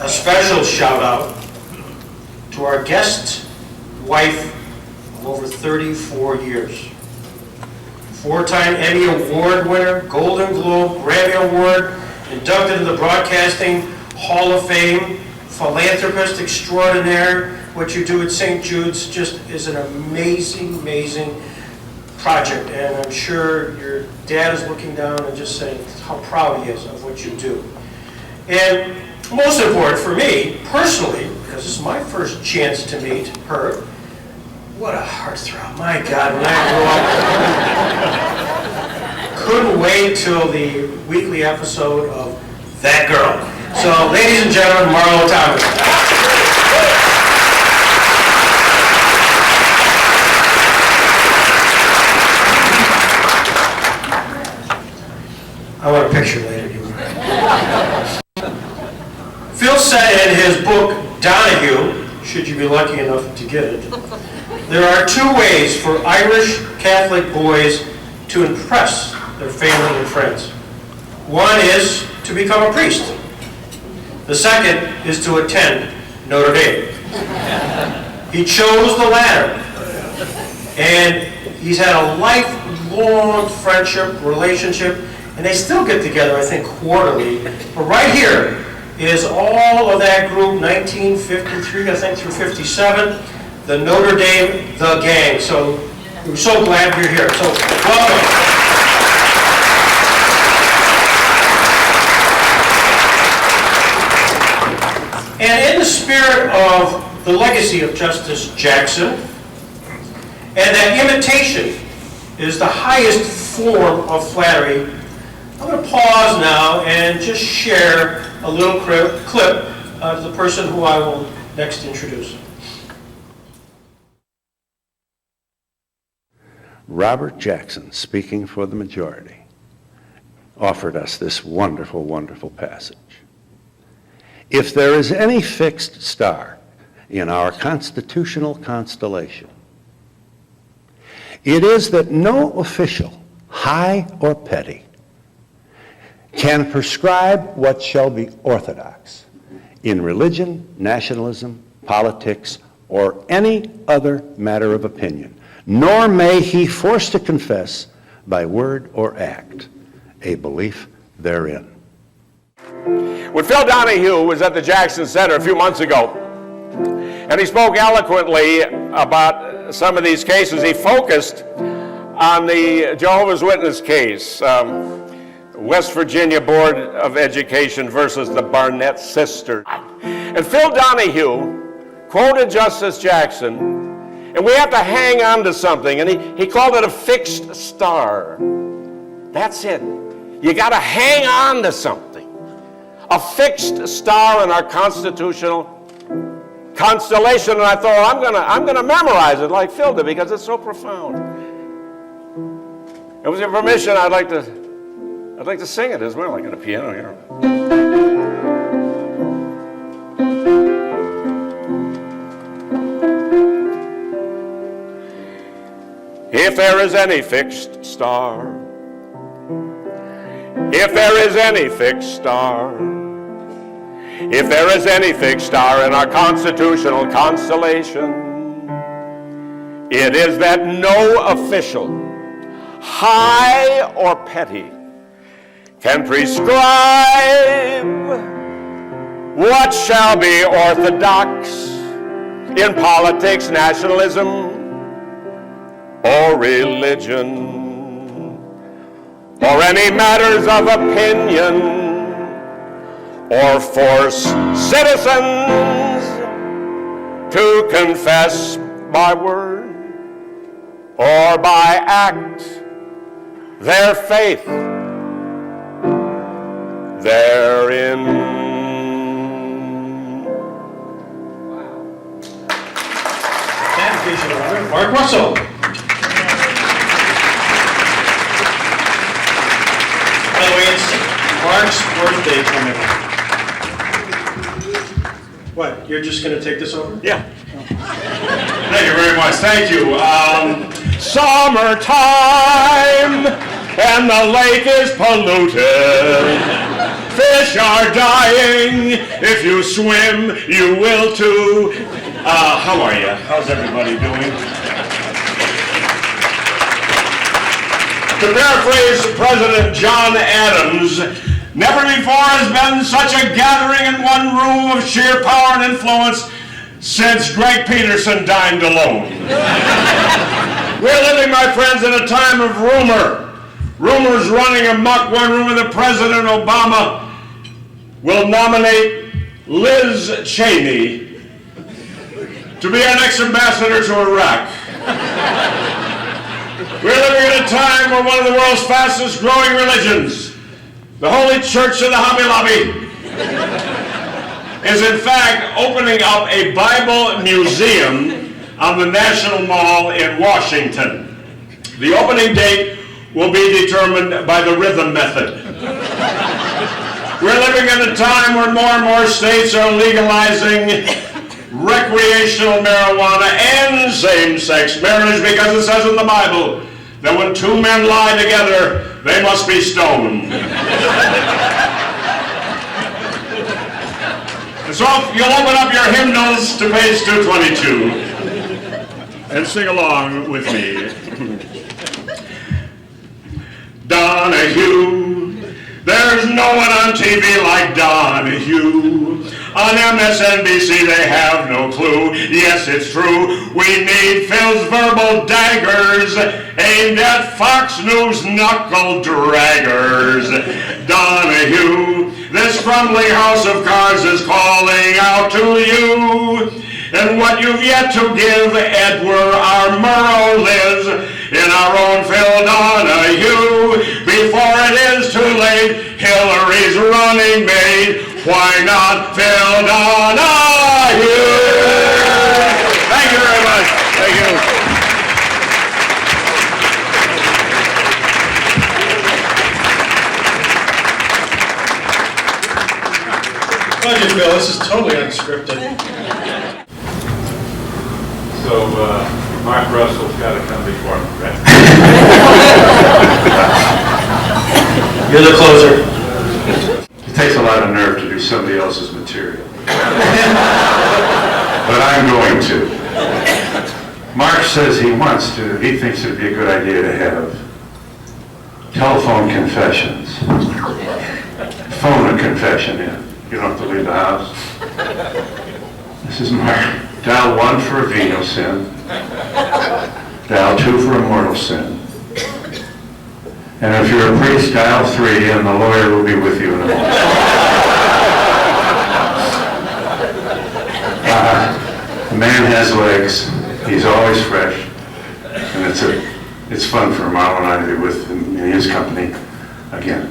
A special shout out to our guest wife of over 34 years. Four-time Emmy Award winner, Golden Globe, Grammy Award, inducted in the Broadcasting Hall of Fame, philanthropist extraordinaire. What you do at St. Jude's just is an amazing, amazing project, and I'm sure your dad is looking down and just saying how proud he is of what you do. And most important for me, personally, because this is my first chance to meet her, what a heartthrob. My God, when I grew up, couldn't wait till the weekly episode of That Girl. So, ladies and gentlemen, Marlo Thomas. I want a picture later. Phil said in his book, Donahue, should you be lucky enough to get it, there are two ways for Irish Catholic boys to impress their family and friends. One is to become a priest. The second is to attend Notre Dame. He chose the latter. And he's had a lifelong friendship, relationship, and they still get together, I think, quarterly. But right here is all of that group, 1953, I think, through 57, the Notre Dame, the gang. So we're so glad you're here. So welcome. And in the spirit of the legacy of Justice Jackson, and that imitation is the highest form of flattery, I'm going to pause now and just share a little clip of the person who I will next introduce. Robert Jackson, speaking for the majority, offered us this wonderful, wonderful passage. If there is any fixed star in our constitutional constellation, it is that no official, high or petty, can prescribe what shall be orthodox in religion, nationalism, politics, or any other matter of opinion, nor may he force to confess by word or act a belief therein. When Phil Donahue was at the Jackson Center a few months ago, and he spoke eloquently about some of these cases, he focused on the Jehovah's Witness case, West Virginia Board of Education versus the Barnett sisters. And Phil Donahue quoted Justice Jackson, and we have to hang on to something, and he called it a fixed star. That's it. You got to hang on to something. A fixed star in our constitutional constellation, and I thought, I'm gonna memorize it like Phil did because it's so profound. And with your permission, I'd like to sing it as well. I got a piano here. If there is any fixed star, if there is any fixed star, if there is any fixed star in our constitutional constellation, it is that no official, high or petty, can prescribe what shall be orthodox in politics, nationalism, or religion, or any matters of opinion, or force citizens to confess by word or by act their faith therein. Mark Russell. By the way, it's Mark's birthday coming up. What, you're just going to take this over? Yeah. Thank you very much. Thank you. Summertime and the lake is polluted. Fish are dying. If you swim, you will too. How are you? How's everybody doing? To paraphrase President John Adams, never before has been such a gathering in one room of sheer power and influence since Greg Peterson dined alone. We're living, my friends, in a time of rumor. Rumors running amok. One rumor that President Obama will nominate Liz Cheney to be our next ambassador to Iraq. We're living in a time where one of the world's fastest growing religions, the Holy Church of the Hobby Lobby, is in fact opening up a Bible museum on the National Mall in Washington. The opening date will be determined by the rhythm method. We're living in a time where more and more states are legalizing recreational marijuana and same-sex marriage because it says in the Bible that when two men lie together, they must be stoned. And so if you'll open up your hymnals to page 222 and sing along with me. Donahue, there's no one on TV like Donahue. On MSNBC they have no clue. Yes, it's true, we need Phil's verbal daggers aimed at Fox News knuckle draggers. Donahue, this crumbling house of cards is calling out to you. And what you've yet to give, Edward, our Murrow lives in our own Phil Donahue. Before it is too late, Hillary's running mate. Why not Phil Donahue? Thank you very much. Thank you. Thank you, Phil. This is totally unscripted. So, Mark Russell's got to come before me, right? You're the closer. It takes a lot of nerve to do somebody else's material. But I'm going to. Mark says he thinks it'd be a good idea to have telephone confessions. Phone a confession in. You don't have to leave the house. This is Mark. Dial 1 for a venial sin. Dial 2 for a mortal sin. And if you're a priest, dial 3 and the lawyer will be with you in a moment. The man has legs. He's always fresh. And it's fun for Marlo and I to be with him in his company again.